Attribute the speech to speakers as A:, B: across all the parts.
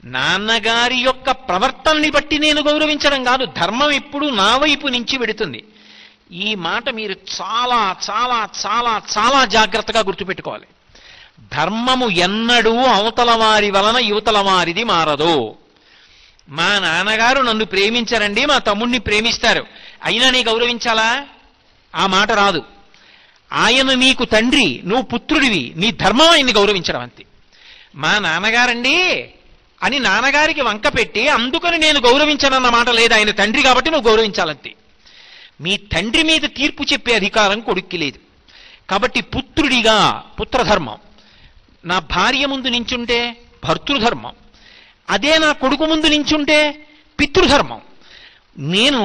A: నాన్నగారి యొక్క ప్రవర్తనని బట్టి నేను గౌరవించడం కాదు, ధర్మం ఎప్పుడు నా వైపు నుంచి వెడుతుంది. ఈ మాట మీరు చాలా చాలా చాలా చాలా జాగ్రత్తగా గుర్తుపెట్టుకోవాలి. ధర్మము ఎన్నడూ అవతల వారి వలన యువతల వారిది మారదు. మా నాన్నగారు నన్ను ప్రేమించారండి, మా తమ్ముడిని ప్రేమిస్తారు, అయినా నీ గౌరవించాలా? ఆ మాట రాదు. ఆయన నీకు తండ్రి, నువ్వు పుత్రుడివి, నీ ధర్మం ఆయన్ని గౌరవించడం అంతే. మా నాన్నగారండి అని నాన్నగారికి వంక పెట్టి అందుకని నేను గౌరవించనన్న మాట లేదు. ఆయన తండ్రి కాబట్టి నువ్వు గౌరవించాలంతే. మీ తండ్రి మీద తీర్పు చెప్పే అధికారం కొడుక్కి లేదు. కాబట్టి పుత్రుడిగా పుత్రధర్మం, నా భార్య ముందు నించుంటే భర్తృధర్మం, అదే నా కొడుకు ముందు నించుంటే పితృధర్మం. నేను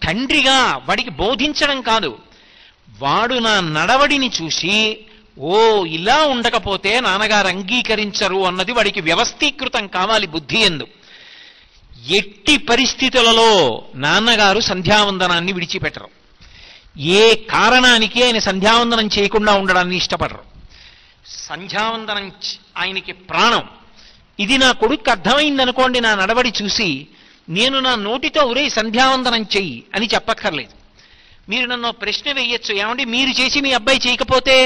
A: తండ్రిగా వాడికి బోధించడం కాదు, వాడు నా నడవడిని చూసి ఓ ఇలా ఉండకపోతే నాన్నగారు అంగీకరించరు అన్నది వాడికి వ్యవస్థీకృతం కావాలి బుద్ధి ఎందు. ఎట్టి పరిస్థితులలో నాన్నగారు సంధ్యావందనాన్ని విడిచిపెట్టరు. ఏ కారణానికి ఆయన సంధ్యావందనం చేయకుండా ఉండడాన్ని ఇష్టపడరు. సంధ్యావందనం ఆయనకి ప్రాణం. ఇది నా కొడుకు అర్థమైందనుకోండి, నా నడవడి చూసి నేను నా నోటితో ఒరే సంధ్యావందనం చెయ్యి అని చెప్పక్కర్లేదు. మీరు నన్ను ప్రశ్న వేయచ్చు, ఏమండి మీరు చేసి మీ అబ్బాయి చేయకపోతే?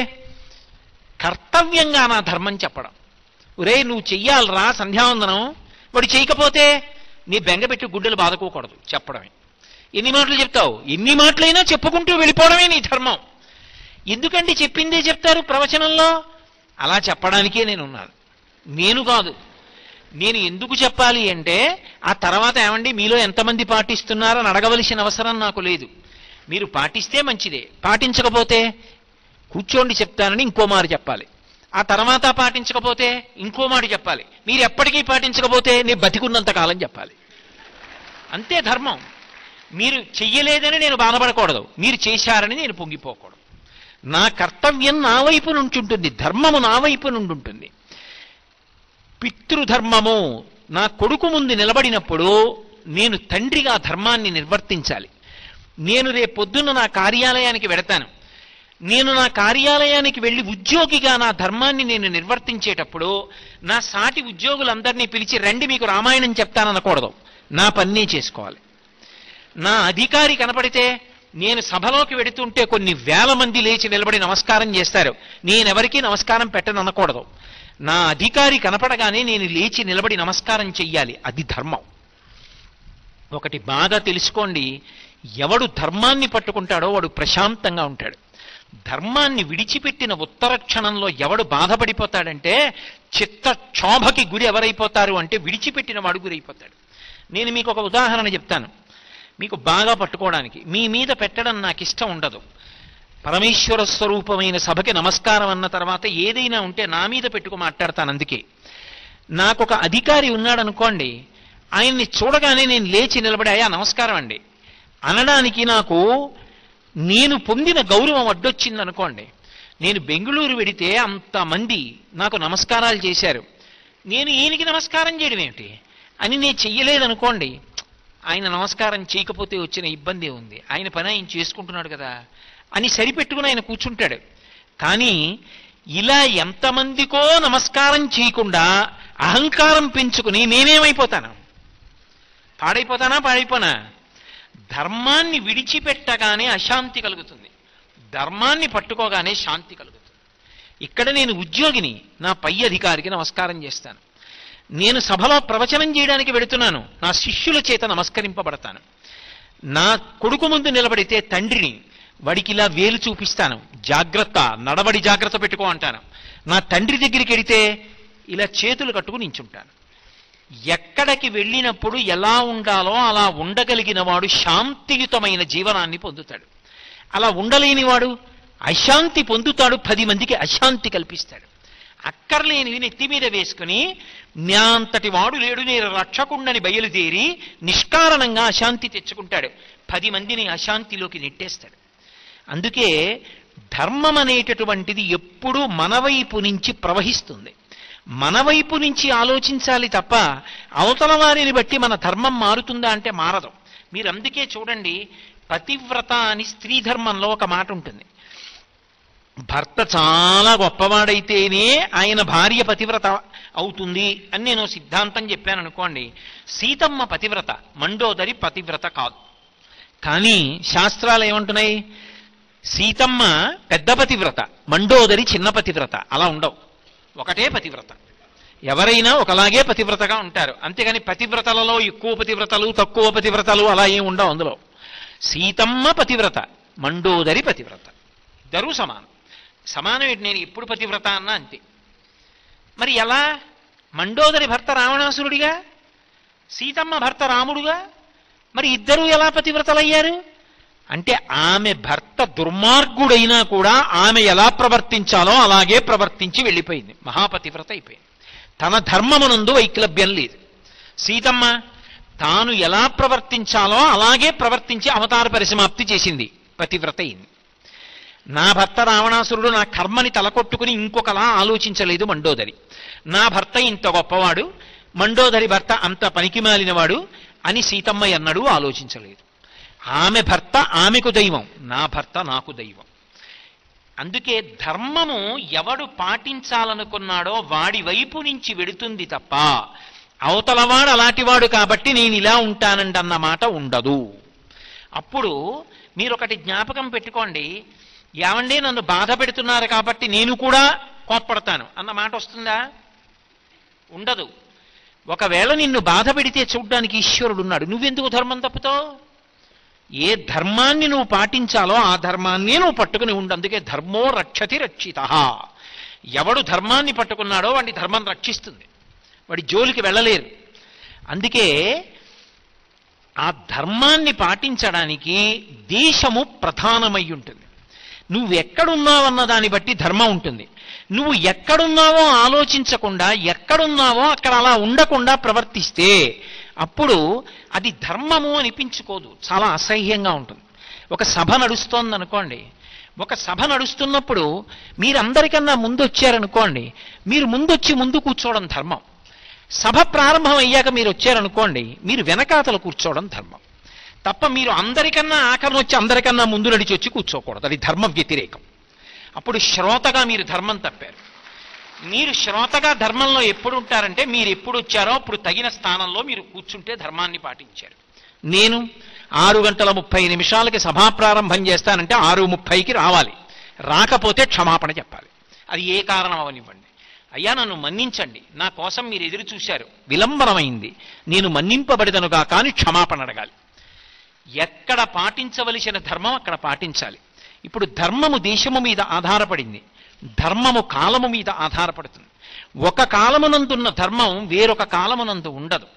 A: కర్తవ్యంగా నా ధర్మం చెప్పడం. ఒరే నువ్వు చెయ్యాలరా సంధ్యావందనం, వాడు చేయకపోతే నీ బెంగపెట్టి గుడ్డలు బాదుకోకూడదు, చెప్పడమే. ఎన్ని మాటలు చెప్తావు? ఎన్ని మాటలైనా చెప్పుకుంటూ వెళ్ళిపోవడమే నీ ధర్మం. ఎందుకంటే చెప్పిందే చెప్తారు ప్రవచనంలో. అలా చెప్పడానికే నేనున్నాను, నేను కాదు. నేను ఎందుకు చెప్పాలి అంటే ఆ తర్వాత ఏమండి మీలో ఎంతమంది పాటిస్తున్నారని అడగవలసిన అవసరం నాకు లేదు. మీరు పాటిస్తే మంచిదే, పాటించకపోతే కూర్చోండి చెప్తానని ఇంకో మాట చెప్పాలి. ఆ తర్వాత పాటించకపోతే ఇంకో మాట చెప్పాలి. మీరు ఎప్పటికీ పాటించకపోతే నేను బతికున్నంత కాలం చెప్పాలి. అంతే ధర్మం. మీరు చెయ్యలేదని నేను బాధపడకూడదు, మీరు చేశారని నేను పొంగిపోకూడదు. నా కర్తవ్యం నా వైపు నుంచి ఉంటుంది, ధర్మము నా వైపు నుండి ఉంటుంది. పితృధర్మము నా కొడుకు ముందు నిలబడినప్పుడు నేను తండ్రిగా ధర్మాన్ని నిర్వర్తించాలి. నేను రేపొద్దున నా కార్యాలయానికి వెడతాను. నేను నా కార్యాలయానికి వెళ్ళి ఉద్యోగిగా నా ధర్మాన్ని నేను నిర్వర్తించేటప్పుడు నా సాటి ఉద్యోగులందరినీ పిలిచి రండి మీకు రామాయణం చెప్తాననకూడదు, నా పన్నే చేసుకోవాలి. నా అధికారి కనపడితే నేను సభలోకి వెడుతుంటే కొన్ని వేల మంది లేచి నిలబడి నమస్కారం చేస్తారు, నేనెవరికీ నమస్కారం పెట్టననకూడదు. నా అధికారి కనపడగానే నేను లేచి నిలబడి నమస్కారం చెయ్యాలి. అది ధర్మం. ఒకటి బాగా తెలుసుకోండి, ఎవడు ధర్మాన్ని పట్టుకుంటాడో వాడు ప్రశాంతంగా ఉంటాడు. ధర్మాన్ని విడిచిపెట్టిన ఉత్తర క్షణంలో ఎవడు బాధపడిపోతాడంటే చిత్తక్షోభకి గురి ఎవరైపోతారు అంటే విడిచిపెట్టిన వాడు గురైపోతాడు. నేను మీకు ఒక ఉదాహరణ చెప్తాను మీకు బాగా పట్టుకోవడానికి. మీ మీద పెట్టడం నాకు ఇష్టం ఉండదు. పరమేశ్వర స్వరూపమైన సభకి నమస్కారం అన్న తర్వాత ఏదైనా ఉంటే నా మీద పెట్టుకు మాట్లాడతాను. అందుకే నాకు ఒక అధికారి ఉన్నాడు అనుకోండి, ఆయన్ని చూడగానే నేను లేచి నిలబడి అయ్యా నమస్కారం అండి అనడానికి నాకు నేను పొందిన గౌరవం అడ్డొచ్చింది అనుకోండి. నేను బెంగళూరు వెడితే అంతమంది నాకు నమస్కారాలు చేశారు, నేను ఈయనకి నమస్కారం చేయడం ఏమిటి అని నేను చెయ్యలేదనుకోండి, ఆయన నమస్కారం చేయకపోతే వచ్చిన ఇబ్బంది ఉంది, ఆయన పని ఆయన చేసుకుంటున్నాడు కదా అని సరిపెట్టుకుని ఆయన కూర్చుంటాడు. కానీ ఇలా ఎంతమందికో నమస్కారం చేయకుండా అహంకారం పెంచుకుని నేనేమైపోతాను? పాడైపోనా? ధర్మాన్ని విడిచిపెట్టగానే అశాంతి కలుగుతుంది, ధర్మాన్ని పట్టుకోగానే శాంతి కలుగుతుంది. ఇక్కడ నేను ఉద్యోగిని, నా పై అధికారికి నమస్కారం చేస్తాను. నేను సభలో ప్రవచనం చేయడానికి వెడుతున్నాను, నా శిష్యుల చేత నమస్కరింపబడతాను. నా కొడుకు ముందు నిలబడితే తండ్రిని, వాడికి ఇలా వేలు చూపిస్తాను, జాగ్రత్త నడవడి జాగ్రత్త పెట్టుకో అంటాను. నా తండ్రి దగ్గరికి వెడితే ఇలా చేతులు కట్టుకుని నించుంటాను. ఎక్కడికి వెళ్ళినప్పుడు ఎలా ఉండాలో అలా ఉండగలిగిన వాడు శాంతియుతమైన జీవనాన్ని పొందుతాడు. అలా ఉండలేనివాడు అశాంతి పొందుతాడు, 10 మందికి అశాంతి కల్పిస్తాడు. అక్కర్లేనివి నెత్తి మీద వేసుకుని నా అంతటి వాడు లేడు నేను రక్షకుండని బయలుదేరి నిష్కారణంగా అశాంతి తెచ్చుకుంటాడు, 10 మందిని అశాంతిలోకి నెట్టేస్తాడు. అందుకే ధర్మం అనేటటువంటిది ఎప్పుడూ మన వైపు నుంచి ప్రవహిస్తుంది. మన వైపు నుంచి ఆలోచించాలి తప్ప అవతల వారిని బట్టి మన ధర్మం మారుతుందా అంటే మారదు. మీరు అందుకే చూడండి, పతివ్రత అని స్త్రీ ధర్మంలో ఒక మాట ఉంటుంది. భర్త చాలా గొప్పవాడైతేనే ఆయన భార్య పతివ్రత అవుతుంది అని నేను సిద్ధాంతం చెప్పాను అనుకోండి. సీతమ్మ పతివ్రత, మండోదరి పతివ్రత కాదు. కానీ శాస్త్రాలు ఏమంటున్నాయి? సీతమ్మ పెద్ద పతివ్రత, మండోదరి చిన్న పతివ్రత. అలా ఉండవు, ఒకటే పతివ్రత. ఎవరైనా ఒకలాగే పతివ్రతగా ఉంటారు. అంతేగాని పతివ్రతలలో ఎక్కువ పతివ్రతలు తక్కువ పతివ్రతలు అలా ఏం ఉండవు అందులో. సీతమ్మ పతివ్రత, మండోదరి పతివ్రత, ఇద్దరూ సమానం. సమానం ఏంటి? నేను ఎప్పుడు పతివ్రత అన్నా అంతే. మరి ఎలా? మండోదరి భర్త రావణాసురుడిగా, సీతమ్మ భర్త రాముడుగా, మరి ఇద్దరూ ఎలా పతివ్రతలయ్యారు అంటే ఆమె భర్త దుర్మార్గుడైనా కూడా ఆమె ఎలా ప్రవర్తించాలో అలాగే ప్రవర్తించి వెళ్ళిపోయింది, మహాపతివ్రత అయిపోయింది. తన ధర్మమునందు వైక్లభ్యం లేదు. సీతమ్మ తాను ఎలా ప్రవర్తించాలో అలాగే ప్రవర్తించి అవతార పరిసమాప్తి చేసింది, పతివ్రత అయింది. నా భర్త రావణాసురుడు నా కర్మని తలకొట్టుకుని ఇంకొకలా ఆలోచించలేదు మండోదరి. నా భర్త ఇంత గొప్పవాడు, మండోదరి భర్త అంత పనికిమాలినవాడు అని సీతమ్మ ఎన్నడూ ఆలోచించలేదు. ఆమె భర్త ఆమెకు దైవం, నా భర్త నాకు దైవం. అందుకే ధర్మము ఎవడు పాటించాలనుకున్నాడో వాడి వైపు నుంచి వెడుతుంది తప్ప అవతలవాడు అలాంటివాడు కాబట్టి నేను ఇలా ఉంటానండి అన్న మాట ఉండదు. అప్పుడు మీరు ఒకటి జ్ఞాపకం పెట్టుకోండి, ఏమండి నన్ను బాధ పెడుతున్నారు కాబట్టి నేను కూడా కోప్పడతాను అన్న మాట వస్తుందా? ఉండదు. ఒకవేళ నిన్ను బాధ పెడితే చూడ్డానికి ఈశ్వరుడు ఉన్నాడు, నువ్వెందుకు ధర్మం తప్పుతావు? ఏ ధర్మాన్ని నువ్వు పాటించాలో ఆ ధర్మాన్నే నువ్వు పట్టుకుని ఉండు. అందుకే ధర్మో రక్షతి రక్షిత. ఎవడు ధర్మాన్ని పట్టుకున్నాడో వాడి ధర్మం రక్షిస్తుంది, వాడి జోలికి వెళ్ళలేరు. అందుకే ఆ ధర్మాన్ని పాటించడానికి దేశము ప్రధానమై ఉంటుంది. నువ్వు ఎక్కడున్నావన్న దాన్ని బట్టి ధర్మం ఉంటుంది. నువ్వు ఎక్కడున్నావో ఆలోచించకుండా ఎక్కడున్నావో అక్కడ అలా ఉండకుండా ప్రవర్తిస్తే అప్పుడు అది ధర్మము అనిపించుకోదు, చాలా అసహ్యంగా ఉంటుంది. ఒక సభ నడుస్తోంది అనుకోండి, ఒక సభ నడుస్తున్నప్పుడు మీరందరికన్నా ముందు వచ్చారనుకోండి, మీరు ముందొచ్చి ముందు కూర్చోవడం ధర్మం. సభ ప్రారంభం అయ్యాక మీరు వచ్చారనుకోండి, మీరు వెనకాతలు కూర్చోవడం ధర్మం తప్ప మీరు అందరికన్నా ఆఖరణ వచ్చి అందరికన్నా ముందు నడిచి వచ్చి కూర్చోకూడదు, అది ధర్మ వ్యతిరేకం. అప్పుడు శ్రోతగా మీరు ధర్మం తప్పారు. మీరు శ్రోతగా ధర్మంలో ఎప్పుడు ఉంటారంటే మీరు ఎప్పుడు వచ్చారో అప్పుడు తగిన స్థానంలో మీరు కూర్చుంటే ధర్మాన్ని పాటించారు. నేను 6:30 సభా ప్రారంభం చేస్తానంటే 6:30కి రావాలి, రాకపోతే క్షమాపణ చెప్పాలి. అది ఏ కారణం అవనివ్వండి. అయ్యా నన్ను మన్నించండి, నా కోసం మీరు ఎదురు చూశారు, విలంబనమైంది, నేను మన్నింపబడిదనుగా కానీ క్షమాపణ అడగాలి. ఎక్కడ పాటించవలసిన ధర్మం అక్కడ పాటించాలి. ఇప్పుడు ధర్మము దేశము మీద ఆధారపడింది, ధర్మము కాలము మీద ఆధారపడుతుంది. ఒక కాలమునందున్న ధర్మం వేరొక కాలమునందు ఉండదు.